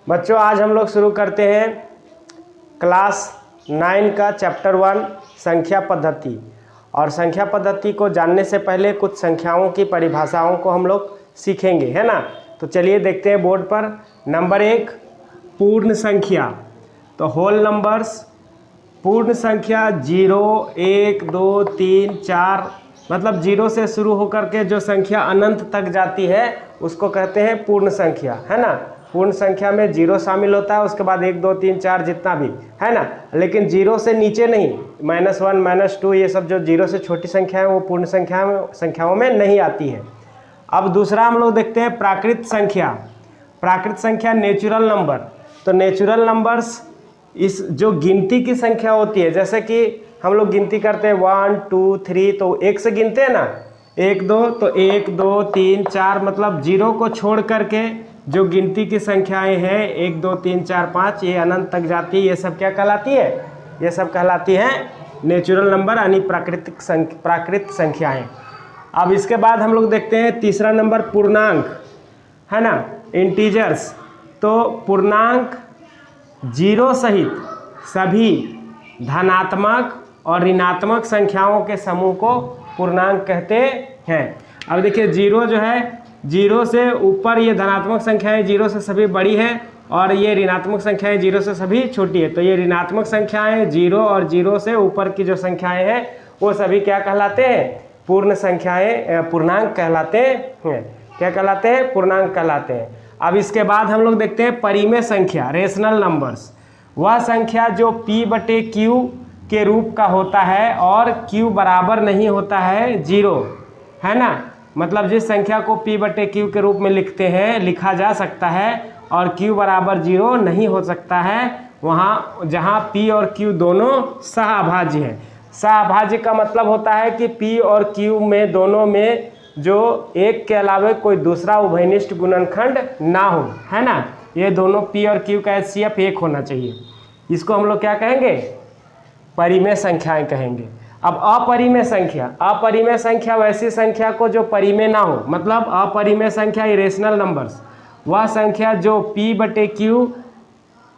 बच्चों आज हम लोग शुरू करते हैं क्लास 9 का चैप्टर 1 संख्या पद्धति। और संख्या पद्धति को जानने से पहले कुछ संख्याओं की परिभाषाओं को हम लोग सीखेंगे, है ना। तो चलिए देखते हैं बोर्ड पर। नंबर 1 पूर्ण संख्या। तो होल नंबर्स, पूर्ण संख्या 0, 1, 2, 3, 4, मतलब 0 से शुरू होकर के जो संख्या अनंत तक जाती है उसको कहते हैं पूर्ण संख्या, है ना। पूर्ण संख्या में 0 शामिल होता है, उसके बाद 1, 2, 3, 4 जितना भी, है ना। लेकिन 0 से नीचे नहीं, -1, -2 ये सब जो 0 से छोटी संख्या है वो पूर्ण संख्याओं में नहीं आती है। अब दूसरा हम लोग देखते हैं प्राकृत संख्या। प्राकृत संख्या नेचुरल नंबर। तो नेचुरल नंबर्स इस जो गिनती की संख्या होती है, जैसे कि हम लोग गिनती करते हैं 1, 2, 3, तो 1 से गिनते हैं ना, 1, 2, तो 1, 2, 3, 4, मतलब 0 को छोड़ करके जो गिनती की संख्याएं हैं 1, 2, 3, 4, 5 ये अनंत तक जाती है, ये सब क्या कहलाती है? ये सब कहलाती हैं नेचुरल नंबर यानी प्राकृत संख्याएं। अब इसके बाद हम लोग देखते हैं तीसरा नंबर पूर्णांक, है ना, इंटीजर्स। तो पूर्णांक 0 सहित सभी धनात्मक और ऋणात्मक संख्याओं के समूह को पूर्णांक कहते हैं। अब देखिए 0 जो है, 0 से ऊपर ये धनात्मक संख्याएं 0 से सभी बड़ी है और ये ऋणात्मक संख्याएं 0 से सभी छोटी है। तो ये ऋणात्मक संख्याएं 0 और 0 से ऊपर की जो संख्याएं हैं वो सभी क्या कहलाते हैं? पूर्ण संख्याएं, पूर्णांक कहलाते हैं। क्या कहलाते हैं? पूर्णांक कहलाते हैं। अब इसके बाद हम लोग देखते हैं परिमेय संख्या, रेशनल नंबर्स। वह संख्या जो P/Q के रूप का होता है और Q बराबर नहीं होता है 0, है ना। मतलब जिस संख्या को P/Q के रूप में लिखते हैं, लिखा जा सकता है और Q बराबर 0 नहीं हो सकता है, वहाँ जहाँ P और Q दोनों सहअभाज्य हैं। सहअभाज्य का मतलब होता है कि P और Q में दोनों में जो एक के अलावे कोई दूसरा उभयनिष्ठ गुणनखंड ना हो, है ना। ये दोनों P और Q का HCF 1 होना चाहिए। इसको हम लोग क्या कहेंगे? परिमेय संख्याएं कहेंगे। अब अपरिमेय संख्या, अपरिमेय संख्या वैसी संख्या को जो परिमेय ना हो, मतलब अपरिमेय संख्या इरेशनल नंबर्स, वह संख्या जो P/Q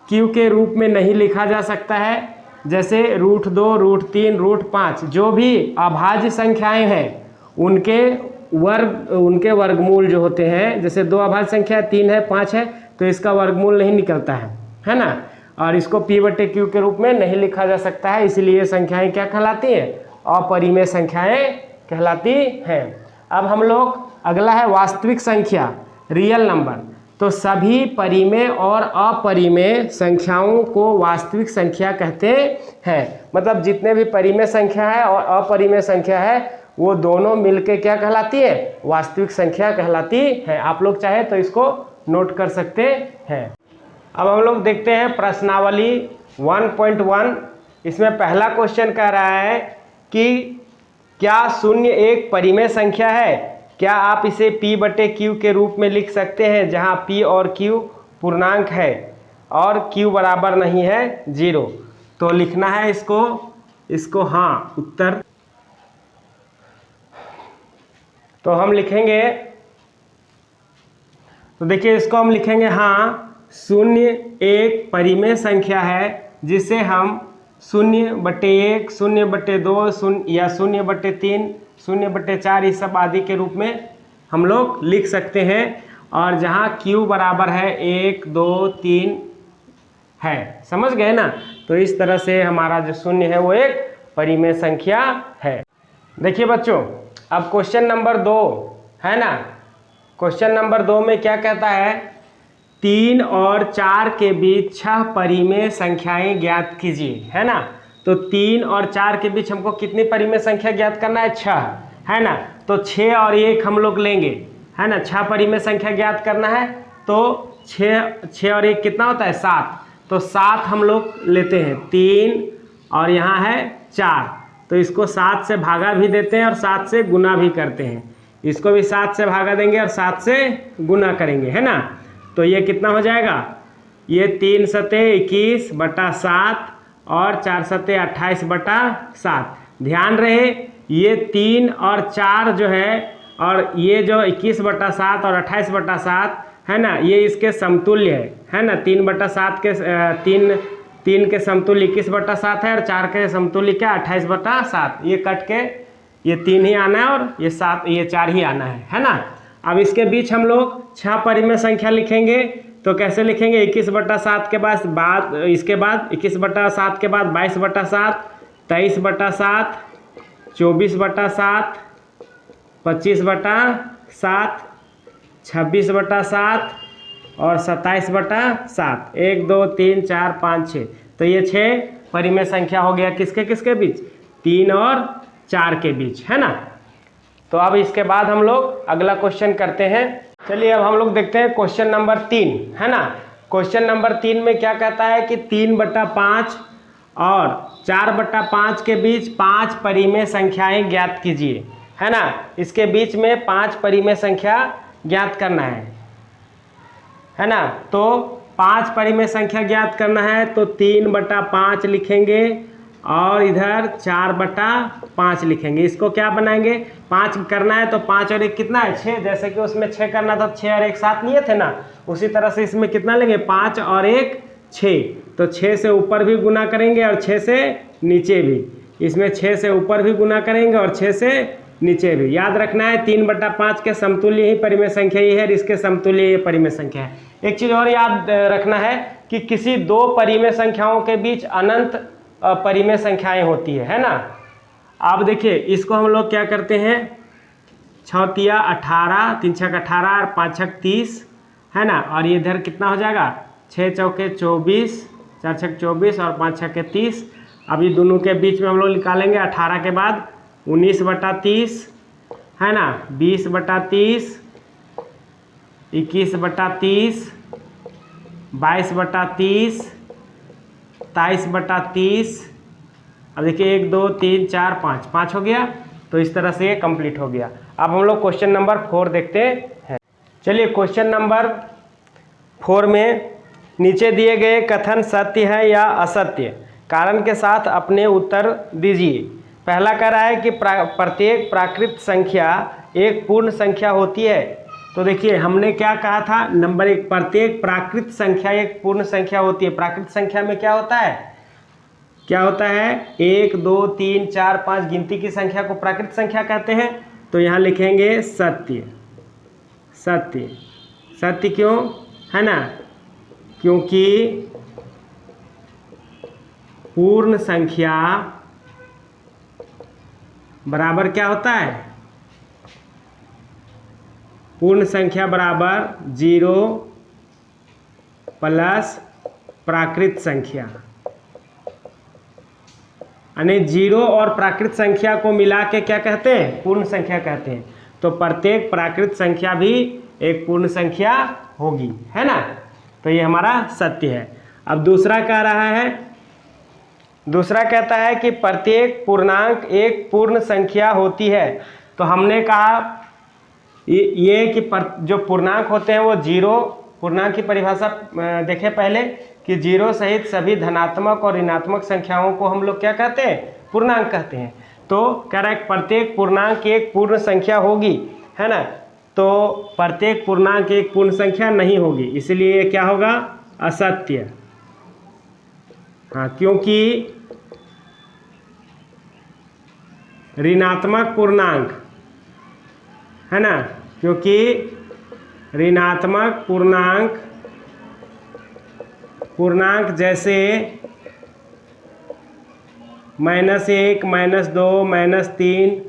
के रूप में नहीं लिखा जा सकता है, जैसे √2, √3, √5 जो भी अभाज्य संख्याएं हैं उनके वर्गमूल जो होते हैं, जैसे 2 अभाज्य संख्या 3 है, 5 है, तो इसका वर्गमूल नहीं निकलता है ना। और इसको P/Q के रूप में नहीं लिखा जा सकता है, इसलिए संख्याएं क्या कहलाती हैं? अपरिमेय संख्याएं कहलाती हैं। अब हम लोग अगला है वास्तविक संख्या, रियल नंबर। तो सभी परिमेय और अपरिमेय संख्याओं को वास्तविक संख्या कहते हैं। मतलब जितने भी परिमेय संख्या है और अपरिमेय संख्या है वो दोनों मिलके क्या कहलाती है? वास्तविक संख्या कहलाती है। आप लोग चाहे तो इसको नोट कर सकते हैं। अब हम लोग देखते हैं प्रश्नावली 1.1। इसमें पहला क्वेश्चन कह रहा है कि क्या 0 एक परिमेय संख्या है? क्या आप इसे P/Q के रूप में लिख सकते हैं जहां P और Q पूर्णांक है और Q बराबर नहीं है 0? तो लिखना है इसको हाँ उत्तर। तो हम लिखेंगे, तो देखिए इसको हम लिखेंगे हाँ 0 एक परिमेय संख्या है जिसे हम 0/1, 0/2 या 0/3, 0/4 इस सब आदि के रूप में हम लोग लिख सकते हैं। और जहाँ Q बराबर है 1, 2, 3 है। समझ गए ना। तो इस तरह से हमारा जो 0 है वो एक परिमेय संख्या है। देखिए बच्चों, अब क्वेश्चन नंबर 2 है ना। क्वेश्चन नंबर 2 में क्या कहता है? 3 और 4 के बीच 6 परिमेय संख्याएं ज्ञात कीजिए, है ना। तो 3 और 4 के बीच हमको कितनी परिमेय संख्या ज्ञात करना है? 6, है ना। तो 6 और 1 हम लोग लेंगे, है ना। 6 परिमेय संख्या ज्ञात करना है तो 6 और 1 कितना होता है? 7। तो 7 हम लोग लेते हैं, 3 और यहाँ है 4, तो इसको 7 से भागा भी देते हैं और 7 से गुना भी करते हैं। इसको भी 7 से भागा देंगे और 7 से गुना करेंगे, है ना। तो ये कितना हो जाएगा? ये 3 सते 21/7 और 4 सते 28/7। ध्यान रहे ये 3 और 4 जो है, और ये जो 21/7 और 28/7 है ना, ये इसके समतुल्य है ना। 3/7 के 3 के समतुल्य 21/7 है और 4 के समतुल्य क्या 28/7। ये कट के ये 3 ही आना है और ये 4 ही आना है ना। अब इसके बीच हम लोग 6 परिमेय संख्या लिखेंगे। तो कैसे लिखेंगे, 21/7 के बाद इसके बाद 21/7 के बाद 22/7, 23/7, 24/7, 25/7, 26/7 और 27/7। 1 2 3 4 5 6। तो ये 6 परिमेय संख्या हो गया किसके किसके बीच, 3 और 4 के बीच, है ना। तो अब इसके बाद हम लोग अगला क्वेश्चन करते हैं। चलिए अब हम लोग देखते हैं क्वेश्चन नंबर 3, है ना। क्वेश्चन नंबर 3 में क्या कहता है कि 3/5 और 4/5 के बीच 5 परिमेय संख्याएं ज्ञात कीजिए, है ना। इसके बीच में 5 परिमेय संख्या ज्ञात करना है ना। तो 5 परिमेय संख्या ज्ञात करना है तो 3/5 लिखेंगे और इधर 4/5 लिखेंगे। इसको क्या बनाएंगे, 5 करना है तो 5 और 1 कितना है 6। जैसे कि उसमें 6 करना था, 6 और 1 7 लिए थे ना, उसी तरह से इसमें कितना लेंगे 5 और 1 6। तो 6 से ऊपर भी गुना करेंगे और 6 से नीचे भी। इसमें 6 से ऊपर भी गुना करेंगे और 6 से नीचे भी। याद रखना है 3/5 के समतुल्य ही परिमेय संख्या ही है और इसके समतुल्य ये परिमेय संख्या है। एक चीज़ और याद रखना है कि किसी 2 परिमेय संख्याओं के बीच अनंत परिमेय संख्याएं होती है ना। अब देखिए इसको हम लोग क्या करते हैं, 6 तिया 18, 3 छक 18 और 5 छक 30, है ना। और ये इधर कितना हो जाएगा 6 चौके 24, 4 छक 24 और 5 छके 30। अब ये दोनों के बीच में हम लोग निकालेंगे 18 के बाद 19/30, है ना, 20/30, 21/30, 22/30, 23/30। अब देखिए 1 2 3 4 5 हो गया। तो इस तरह से ये कंप्लीट हो गया। अब हम लोग क्वेश्चन नंबर 4 देखते हैं। चलिए क्वेश्चन नंबर 4 में नीचे दिए गए कथन सत्य है या असत्य, कारण के साथ अपने उत्तर दीजिए। पहला कह रहा है कि प्रत्येक प्राकृत संख्या एक पूर्ण संख्या होती है। तो देखिए हमने क्या कहा था, नंबर 1, प्रत्येक प्राकृत संख्या एक पूर्ण संख्या होती है। प्राकृत संख्या में क्या होता है, 1 2 3 4 5 गिनती की संख्या को प्राकृत संख्या कहते हैं। तो यहाँ लिखेंगे सत्य। सत्य सत्य क्यों, है ना, क्योंकि पूर्ण संख्या बराबर क्या होता है, पूर्ण संख्या बराबर 0 प्लस प्राकृत संख्या, यानी 0 और प्राकृत संख्या को मिला के क्या कहते हैं, पूर्ण संख्या कहते हैं। तो प्रत्येक प्राकृत संख्या भी एक पूर्ण संख्या होगी, है ना। तो ये हमारा सत्य है। अब दूसरा कह रहा है, दूसरा कहता है कि प्रत्येक पूर्णांक एक पूर्ण संख्या होती है। तो हमने कहा ये कि जो पूर्णांक होते हैं वो 0, पूर्णांक की परिभाषा देखें पहले कि 0 सहित सभी धनात्मक और ऋणात्मक संख्याओं को हम लोग क्या कहते हैं, पूर्णांक कहते हैं। तो कह रहा है प्रत्येक पूर्णांक एक पूर्ण संख्या होगी, है ना। तो प्रत्येक पूर्णांक एक पूर्ण संख्या नहीं होगी, इसलिए ये क्या होगा, असत्य। हाँ, क्योंकि ऋणात्मक पूर्णांक, है ना, क्योंकि ऋणात्मक पूर्णांक जैसे -1, -2, -3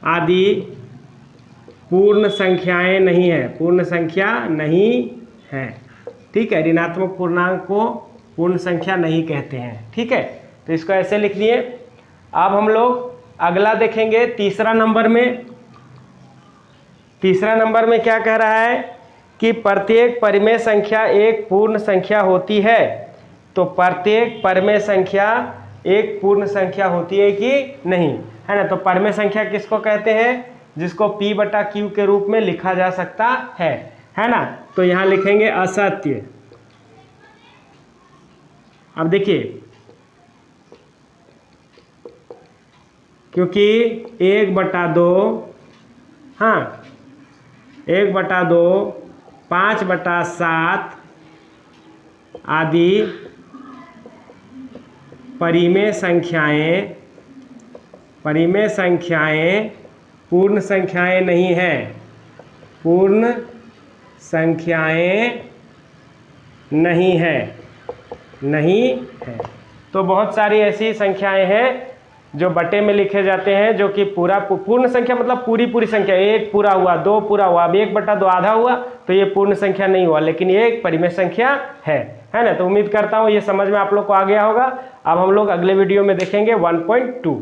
आदि पूर्ण संख्याएं नहीं है, पूर्ण संख्या नहीं है। ठीक है, ऋणात्मक पूर्णांक को पूर्ण संख्या नहीं कहते हैं। ठीक है, तो इसको ऐसे लिख दिए। अब हम लोग अगला देखेंगे तीसरा नंबर में। तीसरा नंबर में क्या कह रहा है कि प्रत्येक परिमेय संख्या एक पूर्ण संख्या होती है। तो प्रत्येक परिमेय संख्या एक पूर्ण संख्या होती है कि नहीं, है ना। तो परिमेय संख्या किसको कहते हैं, जिसको P/Q के रूप में लिखा जा सकता है ना। तो यहाँ लिखेंगे असत्य। अब देखिए, क्योंकि 1/2, हाँ, 1/2, 5/7 आदि परिमेय संख्याएं पूर्ण संख्याएं नहीं हैं, पूर्ण संख्याएं नहीं है। तो बहुत सारी ऐसी संख्याएं हैं जो बटे में लिखे जाते हैं, जो कि पूर्ण संख्या मतलब पूरी संख्या, 1 पूरा हुआ, 2 पूरा हुआ। अब 1/2 आधा हुआ तो ये पूर्ण संख्या नहीं हुआ, लेकिन ये एक परिमेय संख्या है ना। तो उम्मीद करता हूँ ये समझ में आप लोग को आ गया होगा। अब हम लोग अगले वीडियो में देखेंगे 1.2।